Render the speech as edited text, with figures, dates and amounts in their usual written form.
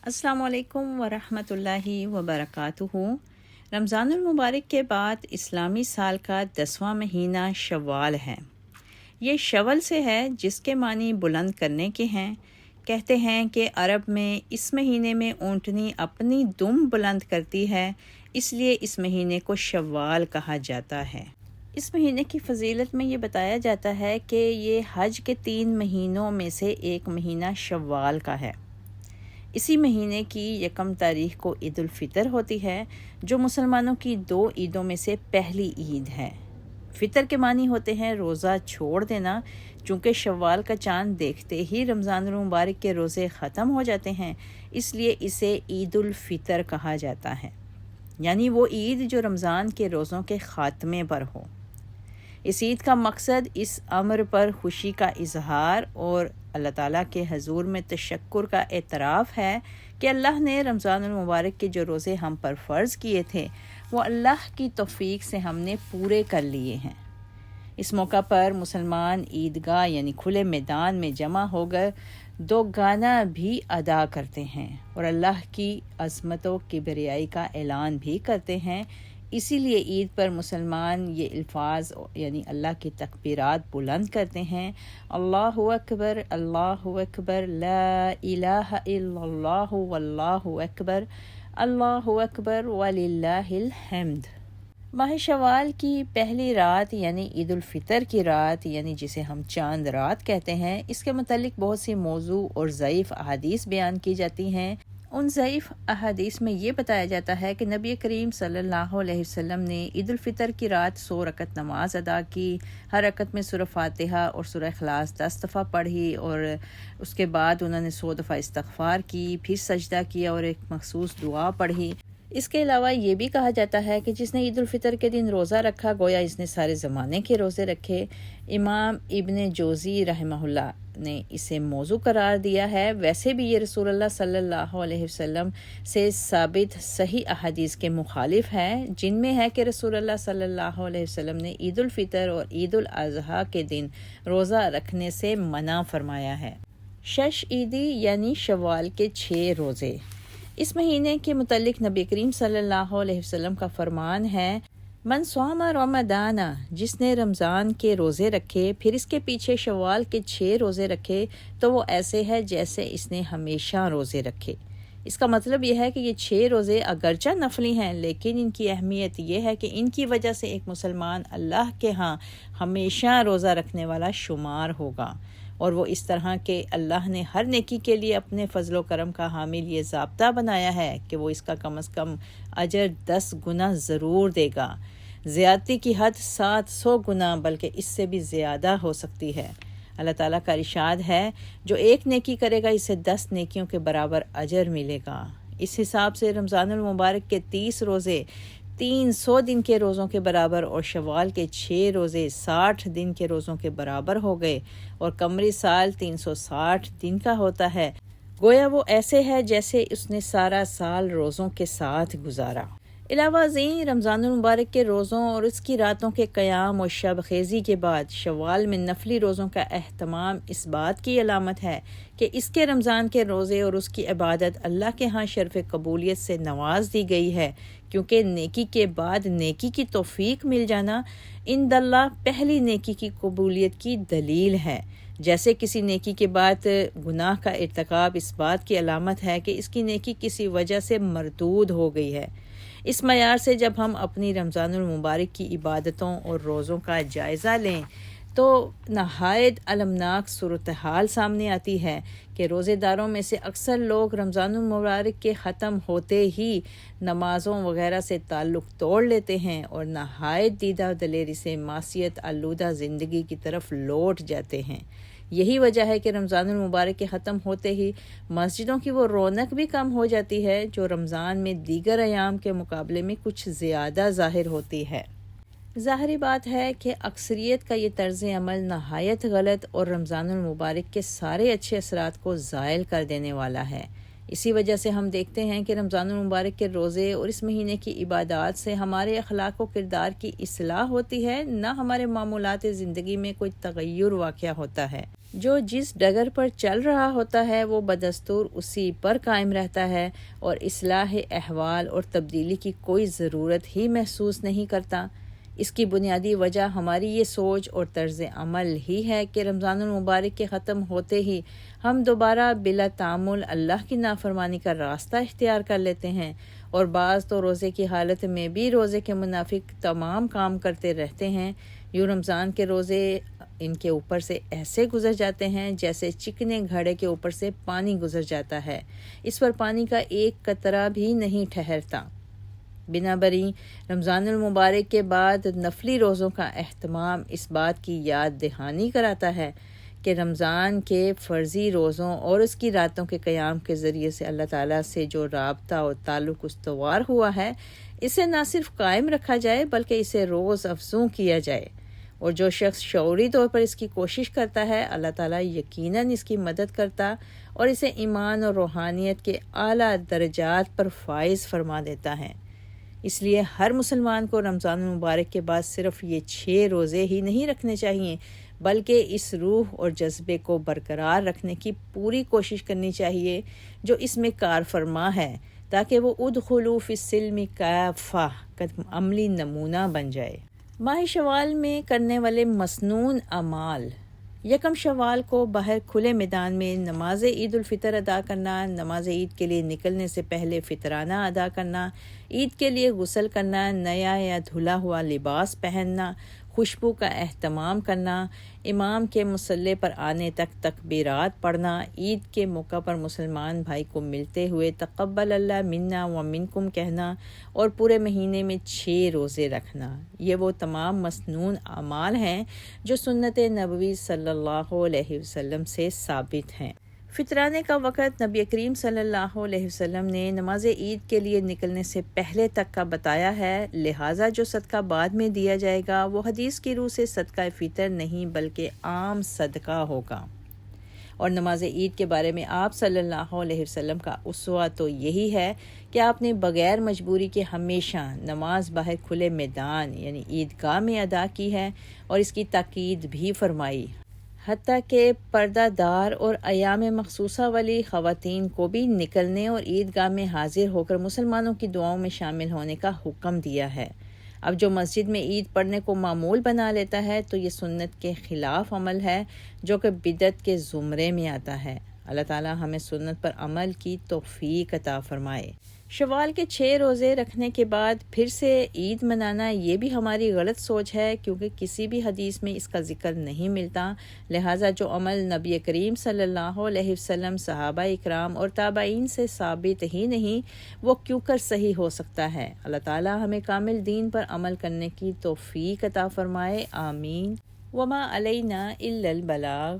السلام علیکم ورحمۃ اللہ وبرکاتہ۔ رمضان المبارک کے بعد اسلامی سال کا 10واں مہینہ شوال ہے۔ یہ شول سے ہے جس کے معنی بلند کرنے کے ہیں۔ کہتے ہیں کہ عرب میں اس مہینے میں اونٹنی اپنی دم بلند کرتی ہے، اس لیے اس مہینے کو شوال کہا جاتا ہے۔ اس مہینے کی فضیلت میں یہ بتایا جاتا ہے کہ یہ حج کے 3 مہینوں میں سے ایک مہینہ شوال کا ہے۔ اسی مہینے کی 1 تاریخ کو عید الفطر ہوتی ہے، جو مسلمانوں کی 2 عیدوں میں سے پہلی عید ہے۔ فطر کے معنی ہوتے ہیں روزہ چھوڑ دینا، چونکہ شوال کا چاند دیکھتے ہی رمضان المبارک کے روزے ختم ہو جاتے ہیں، اس لیے اسے عید الفطر کہا جاتا ہے، یعنی وہ عید جو رمضان کے روزوں کے خاتمے پر ہو۔ اس عید کا مقصد اس امر پر خوشی کا اظہار اور اللہ تعالیٰ کے حضور میں تشکر کا اعتراف ہے کہ اللہ نے رمضان المبارک کے جو روزے ہم پر فرض کیے تھے وہ اللہ کی توفیق سے ہم نے پورے کر لیے ہیں۔ اس موقع پر مسلمان عیدگاہ یعنی کھلے میدان میں جمع ہو کر 2 گانا بھی ادا کرتے ہیں اور اللہ کی عظمت و کبریائی کا اعلان بھی کرتے ہیں۔ اسی لیے عید پر مسلمان یہ الفاظ یعنی اللہ کی تکبیرات بلند کرتے ہیں: اللہ اکبر، اللہ اکبر، لا الہ الا اللہ، واللہ اکبر، اللہ اکبر وللہ الحمد۔ ماہ شوال کی پہلی رات یعنی عید الفطر کی رات، یعنی جسے ہم چاند رات کہتے ہیں، اس کے متعلق بہت سی موضوع اور ضعیف احادیث بیان کی جاتی ہیں۔ ان ضعیف احادیث میں یہ بتایا جاتا ہے کہ نبی کریم صلی اللہ علیہ وسلم نے عید الفطر کی رات 100 رکعت نماز ادا کی، ہر رکعت میں سورہ فاتحہ اور سورہ اخلاص 10 دفعہ پڑھی، اور اس کے بعد انہوں نے 100 دفعہ استغفار کی، پھر سجدہ کیا اور ایک مخصوص دعا پڑھی۔ اس کے علاوہ یہ بھی کہا جاتا ہے کہ جس نے عید الفطر کے دن روزہ رکھا گویا اس نے سارے زمانے کے روزے رکھے۔ امام ابن جوزی رحمہ اللہ نے اسے موضوع قرار دیا ہے۔ ویسے بھی یہ رسول اللہ صلی اللہ علیہ وسلم سے ثابت صحیح احادیث کے مخالف ہے، جن میں ہے کہ رسول اللہ صلی اللہ علیہ وسلم نے عید الفطر اور عید الاضحیٰ کے دن روزہ رکھنے سے منع فرمایا ہے۔ 6 عیدی یعنی شوال کے 6 روزے۔ اس مہینے کے متعلق نبی کریم صلی اللہ علیہ وسلم کا فرمان ہے: من صام رمضان، جس نے رمضان کے روزے رکھے پھر اس کے پیچھے شوال کے 6 روزے رکھے تو وہ ایسے ہے جیسے اس نے ہمیشہ روزے رکھے۔ اس کا مطلب یہ ہے کہ یہ 6 روزے اگرچہ نفلی ہیں لیکن ان کی اہمیت یہ ہے کہ ان کی وجہ سے ایک مسلمان اللہ کے ہاں ہمیشہ روزہ رکھنے والا شمار ہوگا، اور وہ اس طرح کہ اللہ نے ہر نیکی کے لیے اپنے فضل و کرم کا حامل یہ ضابطہ بنایا ہے کہ وہ اس کا کم از کم اجر 10 گنا ضرور دے گا۔ زیادتی کی حد 700 گنا بلکہ اس سے بھی زیادہ ہو سکتی ہے۔ اللہ تعالیٰ کا ارشاد ہے: جو ایک نیکی کرے گا اسے 10 نیکیوں کے برابر اجر ملے گا۔ اس حساب سے رمضان المبارک کے 30 روزے 300 دن کے روزوں کے برابر اور شوال کے 6 روزے 60 دن کے روزوں کے برابر ہو گئے، اور قمری سال 360 دن کا ہوتا ہے۔ گویا وہ ایسے ہے جیسے اس نے سارا سال روزوں کے ساتھ گزارا۔ علاوہ ازیں رمضان المبارک کے روزوں اور اس کی راتوں کے قیام اور شب خیزی کے بعد شوال میں نفلی روزوں کا اہتمام اس بات کی علامت ہے کہ اس کے رمضان کے روزے اور اس کی عبادت اللہ کے ہاں شرف قبولیت سے نواز دی گئی ہے، کیونکہ نیکی کے بعد نیکی کی توفیق مل جانا عند اللہ پہلی نیکی کی قبولیت کی دلیل ہے۔ جیسے کسی نیکی کے بعد گناہ کا ارتکاب اس بات کی علامت ہے کہ اس کی نیکی کسی وجہ سے مردود ہو گئی ہے۔ اس معیار سے جب ہم اپنی رمضان المبارک کی عبادتوں اور روزوں کا جائزہ لیں تو نہایت المناک صورتحال سامنے آتی ہے کہ روزے داروں میں سے اکثر لوگ رمضان المبارک کے ختم ہوتے ہی نمازوں وغیرہ سے تعلق توڑ لیتے ہیں اور نہایت دیدہ دلیری سے معصیت آلودہ زندگی کی طرف لوٹ جاتے ہیں۔ یہی وجہ ہے کہ رمضان المبارک کے ختم ہوتے ہی مسجدوں کی وہ رونق بھی کم ہو جاتی ہے جو رمضان میں دیگر ایام کے مقابلے میں کچھ زیادہ ظاہر ہوتی ہے۔ ظاہری بات ہے کہ اکثریت کا یہ طرز عمل نہایت غلط اور رمضان المبارک کے سارے اچھے اثرات کو زائل کر دینے والا ہے۔ اسی وجہ سے ہم دیکھتے ہیں کہ رمضان المبارک کے روزے اور اس مہینے کی عبادات سے ہمارے اخلاق و کردار کی اصلاح ہوتی ہے، نہ ہمارے معمولات زندگی میں کوئی تغیر واقع ہوتا ہے۔ جو جس ڈگر پر چل رہا ہوتا ہے وہ بدستور اسی پر قائم رہتا ہے اور اصلاح احوال اور تبدیلی کی کوئی ضرورت ہی محسوس نہیں کرتا۔ اس کی بنیادی وجہ ہماری یہ سوچ اور طرز عمل ہی ہے کہ رمضان المبارک کے ختم ہوتے ہی ہم دوبارہ بلا تعامل اللہ کی نافرمانی کا راستہ اختیار کر لیتے ہیں، اور بعض تو روزے کی حالت میں بھی روزے کے منافق تمام کام کرتے رہتے ہیں۔ یوں رمضان کے روزے ان کے اوپر سے ایسے گزر جاتے ہیں جیسے چکنے گھڑے کے اوپر سے پانی گزر جاتا ہے، اس پر پانی کا ایک قطرہ بھی نہیں ٹھہرتا۔ بنابراین رمضان المبارک کے بعد نفلی روزوں کا اہتمام اس بات کی یاد دہانی کراتا ہے کہ رمضان کے فرضی روزوں اور اس کی راتوں کے قیام کے ذریعے سے اللہ تعالیٰ سے جو رابطہ اور تعلق استوار ہوا ہے، اسے نہ صرف قائم رکھا جائے بلکہ اسے روز افزوں کیا جائے، اور جو شخص شعوری طور پر اس کی کوشش کرتا ہے، اللہ تعالیٰ یقیناً اس کی مدد کرتا اور اسے ایمان اور روحانیت کے اعلیٰ درجات پر فائز فرما دیتا ہے۔ اس لیے ہر مسلمان کو رمضان المبارک کے بعد صرف یہ 6 روزے ہی نہیں رکھنے چاہیے، بلکہ اس روح اور جذبے کو برقرار رکھنے کی پوری کوشش کرنی چاہیے جو اس میں کار فرما ہے، تاکہ وہ ادخلوا فی السلم کافہ کا عملی نمونہ بن جائے۔ ماہ شوال میں کرنے والے مسنون اعمال: یکم شوال کو باہر کھلے میدان میں نماز عید الفطر ادا کرنا، نماز عید کے لیے نکلنے سے پہلے فطرانہ ادا کرنا، عید کے لیے غسل کرنا، نیا یا دھلا ہوا لباس پہننا، خوشبو کا اہتمام کرنا، امام کے مصلی پر آنے تک تکبیرات پڑھنا، عید کے موقع پر مسلمان بھائی کو ملتے ہوئے تقبل اللہ منا و منکم کہنا، اور پورے مہینے میں 6 روزے رکھنا، یہ وہ تمام مسنون اعمال ہیں جو سنت نبوی صلی اللہ علیہ وسلم سے ثابت ہیں۔ فطرانے کا وقت نبی کریم صلی اللہ علیہ وسلم نے نماز عید کے لیے نکلنے سے پہلے تک کا بتایا ہے، لہٰذا جو صدقہ بعد میں دیا جائے گا وہ حدیث کی روح سے صدقہ فطر نہیں بلکہ عام صدقہ ہوگا۔ اور نماز عید کے بارے میں آپ صلی اللہ علیہ وسلم کا اسوہ تو یہی ہے کہ آپ نے بغیر مجبوری کے ہمیشہ نماز باہر کھلے میدان یعنی عیدگاہ میں ادا کی ہے، اور اس کی تاکید بھی فرمائی، حتیٰ کہ پردہ دار اور ایام مخصوصہ والی خواتین کو بھی نکلنے اور عیدگاہ میں حاضر ہو کر مسلمانوں کی دعاؤں میں شامل ہونے کا حکم دیا ہے۔ اب جو مسجد میں عید پڑھنے کو معمول بنا لیتا ہے تو یہ سنت کے خلاف عمل ہے جو کہ بدعت کے زمرے میں آتا ہے۔ اللہ تعالیٰ ہمیں سنت پر عمل کی توفیق عطا فرمائے۔ شوال کے 6 روزے رکھنے کے بعد پھر سے عید منانا یہ بھی ہماری غلط سوچ ہے، کیونکہ کسی بھی حدیث میں اس کا ذکر نہیں ملتا، لہٰذا جو عمل نبی کریم صلی اللہ علیہ وسلم، صحابہ اکرام اور تابعین سے ثابت ہی نہیں، وہ کیوں کر صحیح ہو سکتا ہے؟ اللہ تعالیٰ ہمیں کامل دین پر عمل کرنے کی توفیق عطا فرمائے، آمین۔ وما علینا الا البلاغ۔